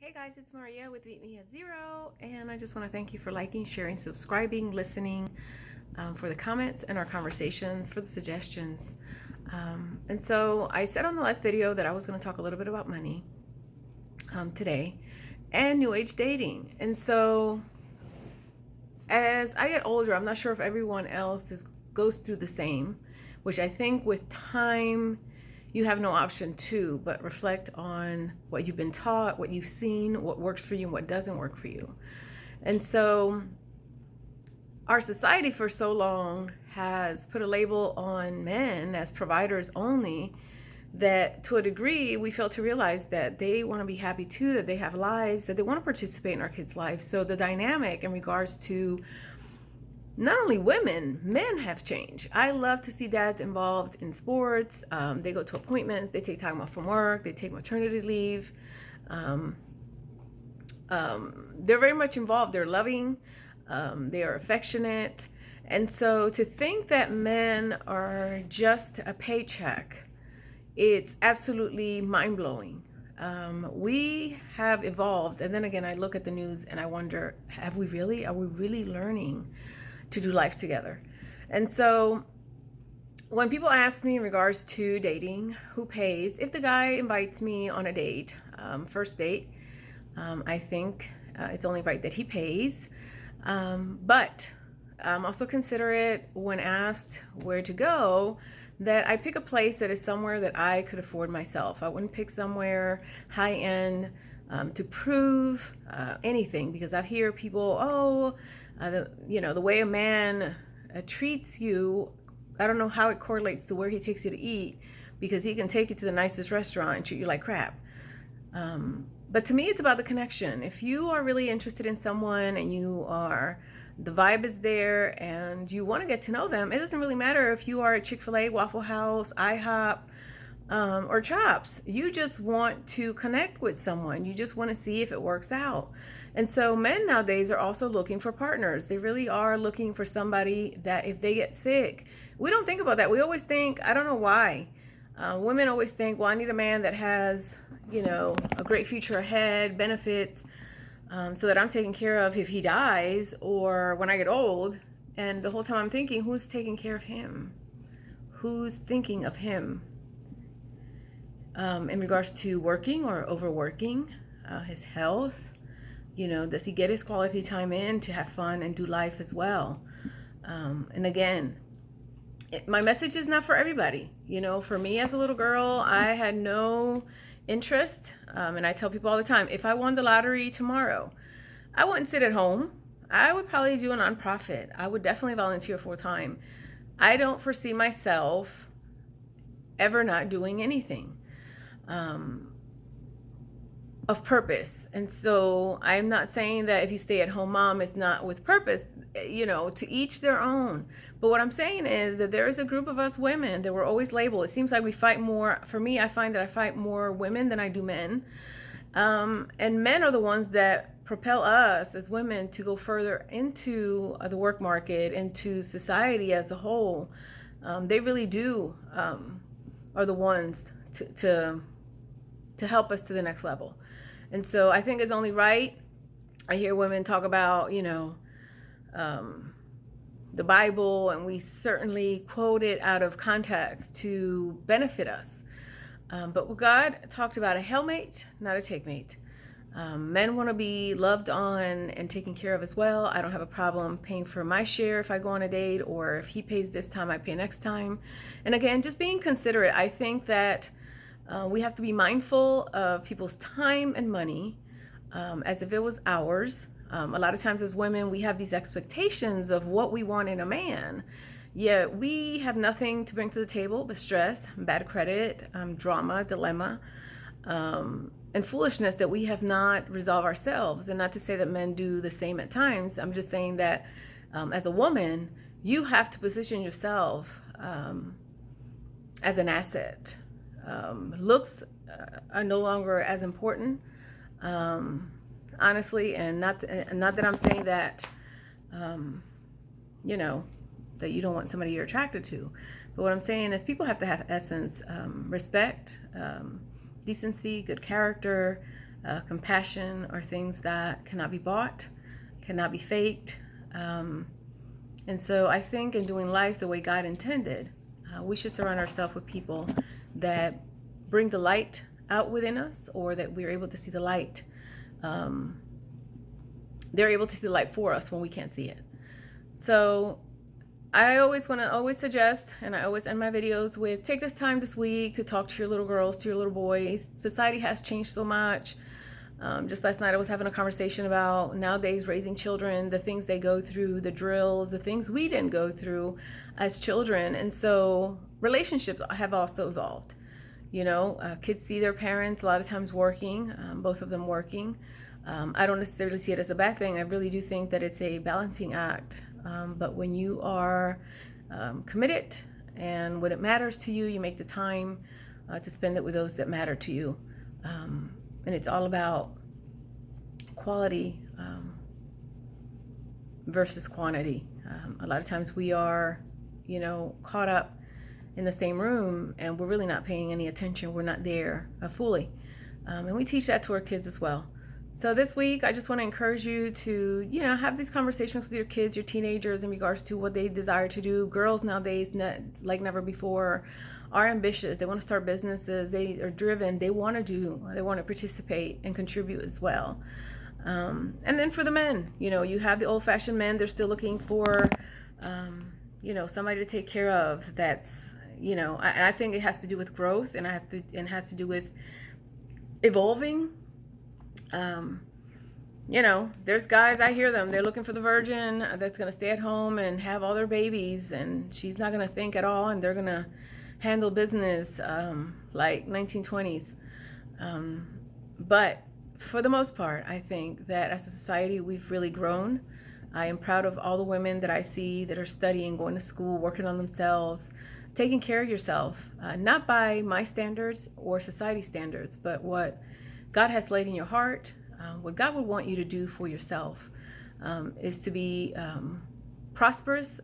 Hey guys, it's Maria with Meet Me at Zero, and I just want to thank you for liking, sharing, subscribing, listening, for the comments and our conversations, for the suggestions. And so I said on the last video that I was going to talk a little bit about money today and new age dating. And so as I get older, I'm not sure if everyone else goes through the same, which I think with time you have no option to but reflect on what you've been taught, what you've seen, what works for you and what doesn't work for you. And so our society for so long has put a label on men as providers only, that to a degree we fail to realize that they want to be happy too, that they have lives, that they want to participate in our kids' lives. So the dynamic in regards to not only women, men have changed. I love to see dads involved in sports. They go to appointments, they take time off from work, they take maternity leave. They're very much involved. They're loving, they are affectionate. And so to think that men are just a paycheck, it's absolutely mind-blowing. We have evolved, and then again I look at the news and I wonder, are we really learning to do life together? And so when people ask me in regards to dating, who pays, if the guy invites me on a date, first date, I think it's only right that he pays. But I'm also considerate when asked where to go, that I pick a place that is somewhere that I could afford myself. I wouldn't pick somewhere high end to prove anything, because I hear people, the way a man treats you, I don't know how it correlates to where he takes you to eat, because he can take you to the nicest restaurant and treat you like crap. But to me, it's about the connection. If you are really interested in someone and the vibe is there and you want to get to know them, it doesn't really matter if you are at Chick-fil-A, Waffle House, IHOP, or Chops. You just want to connect with someone. You just want to see if it works out. And so men nowadays are also looking for partners. They really are looking for somebody that if they get sick, we don't think about that. We always think, I don't know why, women always think, well, I need a man that has, a great future ahead, benefits, so that I'm taken care of if he dies or when I get old. And the whole time I'm thinking, who's taking care of him? Who's thinking of him? In regards to working or overworking, his health, does he get his quality time in to have fun and do life as well? And again, my message is not for everybody. For me as a little girl, I had no interest. And I tell people all the time, if I won the lottery tomorrow, I wouldn't sit at home. I would probably do a nonprofit. I would definitely volunteer full time. I don't foresee myself ever not doing anything of purpose. And so I'm not saying that if you stay at home mom is not with purpose, to each their own. But what I'm saying is that there is a group of us women that we're always labeled. It seems like we fight more. For me, I find that I fight more women than I do men. And men are the ones that propel us as women to go further into the work market, into society as a whole. They really are the ones to help us to the next level. And so I think it's only right. I hear women talk about, the Bible, and we certainly quote it out of context to benefit us. But God talked about a helpmate, not a takemate. Men want to be loved on and taken care of as well. I don't have a problem paying for my share if I go on a date, or if he pays this time, I pay next time. And again, just being considerate. I think that we have to be mindful of people's time and money as if it was ours. A lot of times as women, we have these expectations of what we want in a man, yet we have nothing to bring to the table but stress, bad credit, drama, dilemma, and foolishness that we have not resolved ourselves. And not to say that men do the same at times. I'm just saying that as a woman, you have to position yourself as an asset. Looks are no longer as important, honestly, and not that I'm saying that that you don't want somebody you're attracted to, but what I'm saying is people have to have essence, respect, decency, good character, Compassion are things that cannot be bought, cannot be faked. And so I think in doing life the way God intended, we should surround ourselves with people that bring the light out within us, or that we're able to see the light. They're able to see the light for us when we can't see it. So I always want to suggest, and I always end my videos with, take this time this week to talk to your little girls, to your little boys. Society has changed so much. Just last night I was having a conversation about nowadays raising children, the things they go through, the drills, the things we didn't go through as children. And so relationships have also evolved. Kids see their parents a lot of times working, both of them working. I don't necessarily see it as a bad thing. I really do think that it's a balancing act. But when you are committed and when it matters to you, you make the time to spend it with those that matter to you. And it's all about quality versus quantity. A lot of times we are, caught up in the same room and we're really not paying any attention. We're not there fully. And we teach that to our kids as well. So this week, I just want to encourage you to, have these conversations with your kids, your teenagers, in regards to what they desire to do. Girls nowadays, like never before, are ambitious. They want to start businesses. They are driven. They want to participate and contribute as well. And then for the men, you have the old-fashioned men. They're still looking for, somebody to take care of. That's, I think it has to do with growth, and it has to do with evolving. There's guys, I hear them, they're looking for the virgin that's going to stay at home and have all their babies, and she's not going to think at all, and they're going to handle business like 1920s. But for the most part, I think that as a society, we've really grown. I am proud of all the women that I see that are studying, going to school, working on themselves, taking care of yourself, not by my standards or society standards, but what God has laid in your heart. What God would want you to do for yourself is to be prosperous.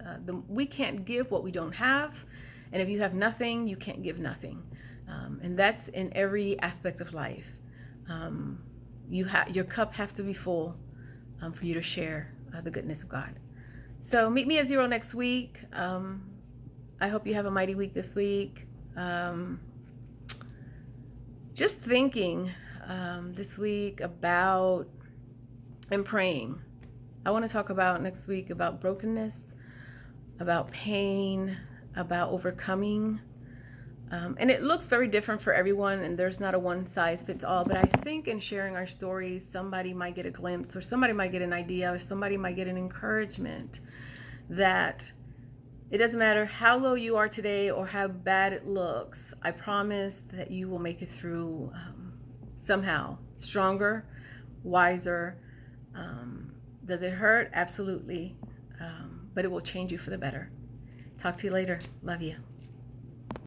We can't give what we don't have. And if you have nothing, you can't give nothing. And that's in every aspect of life. Your cup has to be full for you to share the goodness of God. So meet me at 0 next week. I hope you have a mighty week this week. Just thinking this week about and praying. I want to talk about next week about brokenness, about pain, about overcoming. And it looks very different for everyone, and there's not a one size fits all, but I think in sharing our stories, somebody might get a glimpse, or somebody might get an idea, or somebody might get an encouragement that it doesn't matter how low you are today or how bad it looks. I promise that you will make it through somehow, stronger, wiser. Does it hurt? Absolutely. But it will change you for the better. Talk to you later. Love you.